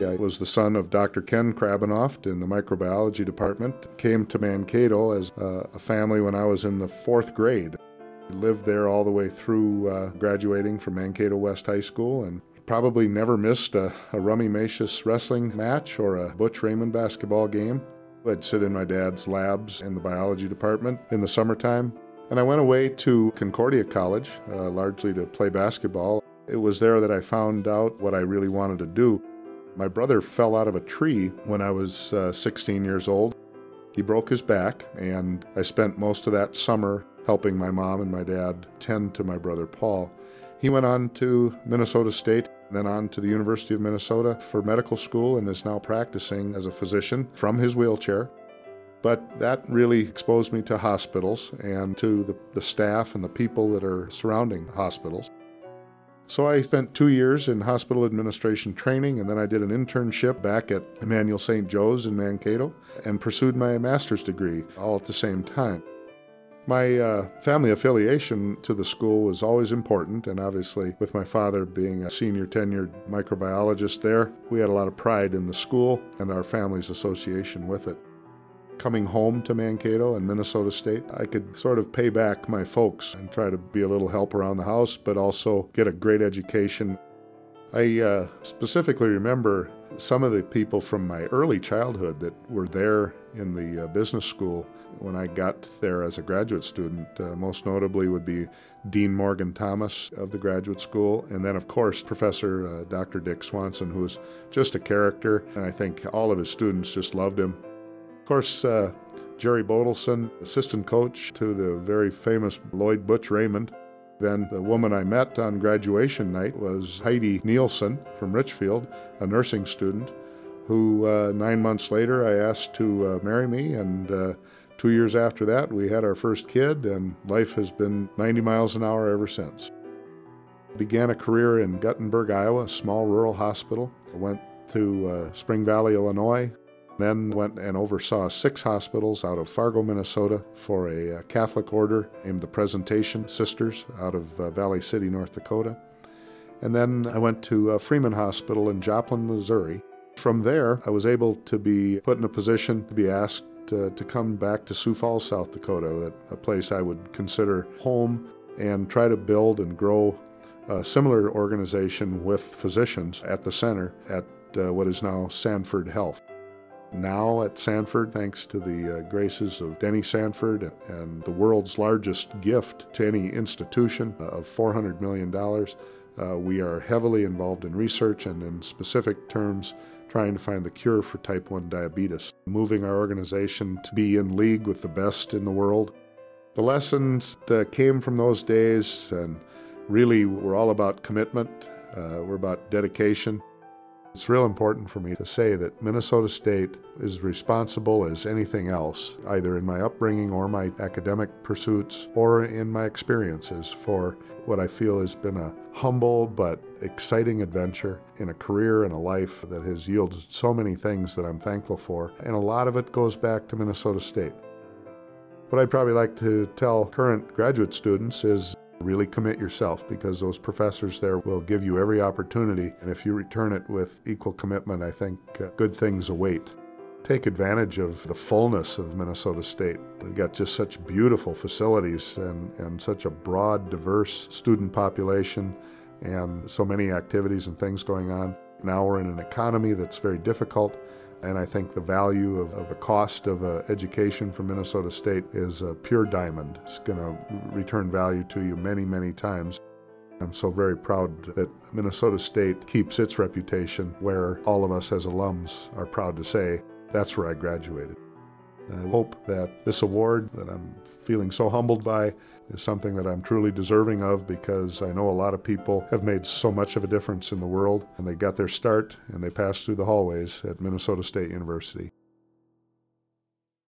I was the son of Dr. Ken Krabbenhoft in the microbiology department. Came to Mankato as a family when I was in the 4th grade. Lived there all the way through graduating from Mankato West High School, and probably never missed a Rummy Macius wrestling match or a Butch Raymond basketball game. I'd sit in my dad's labs in the biology department in the summertime. And I went away to Concordia College, largely to play basketball. It was there that I found out what I really wanted to do. My brother fell out of a tree when I was 16 years old. He broke his back, and I spent most of that summer helping my mom and my dad tend to my brother Paul. He went on to Minnesota State, then on to the University of Minnesota for medical school, and is now practicing as a physician from his wheelchair. But that really exposed me to hospitals and to the staff and the people that are surrounding hospitals. So I spent 2 years in hospital administration training, and then I did an internship back at Emmanuel St. Joe's in Mankato and pursued my master's degree all at the same time. My family affiliation to the school was always important, and obviously with my father being a senior tenured microbiologist there, we had a lot of pride in the school and our family's association with it. Coming home to Mankato and Minnesota State, I could sort of pay back my folks and try to be a little help around the house, but also get a great education. I specifically remember some of the people from my early childhood that were there in the business school when I got there as a graduate student. Most notably would be Dean Morgan Thomas of the graduate school, and then of course Professor Dr. Dick Swanson, who was just a character, and I think all of his students just loved him. Of course, Jerry Bodelson, assistant coach to the very famous Lloyd Butch Raymond. Then the woman I met on graduation night was Heidi Nielsen from Richfield, a nursing student, who 9 months later I asked to marry me, and 2 years after that we had our first kid, and life has been 90 miles an hour ever since. Began a career in Guttenberg, Iowa, a small rural hospital. I went to Spring Valley, Illinois. Then went and oversaw 6 hospitals out of Fargo, Minnesota for a Catholic order named the Presentation Sisters out of Valley City, North Dakota. And then I went to Freeman Hospital in Joplin, Missouri. From there, I was able to be put in a position to be asked to come back to Sioux Falls, South Dakota, a place I would consider home, and try to build and grow a similar organization with physicians at the center at what is now Sanford Health. Now at Sanford, thanks to the graces of Denny Sanford and the world's largest gift to any institution of $400 million, we are heavily involved in research and in specific terms trying to find the cure for type 1 diabetes, moving our organization to be in league with the best in the world. The lessons that came from those days and really were all about commitment, were about dedication. It's real important for me to say that Minnesota State is responsible as anything else, either in my upbringing or my academic pursuits or in my experiences, for what I feel has been a humble but exciting adventure in a career and a life that has yielded so many things that I'm thankful for, and a lot of it goes back to Minnesota State. What I'd probably like to tell current graduate students is really commit yourself, because those professors there will give you every opportunity, and if you return it with equal commitment, I think good things await. Take advantage of the fullness of Minnesota State. We've got just such beautiful facilities and such a broad, diverse student population and so many activities and things going on. Now we're in an economy that's very difficult, and I think the value of the cost of education from Minnesota State is a pure diamond. It's going to return value to you many, many times. I'm so very proud that Minnesota State keeps its reputation where all of us as alums are proud to say, that's where I graduated. I hope that this award that I'm feeling so humbled by is something that I'm truly deserving of, because I know a lot of people have made so much of a difference in the world, and they got their start and they passed through the hallways at Minnesota State University.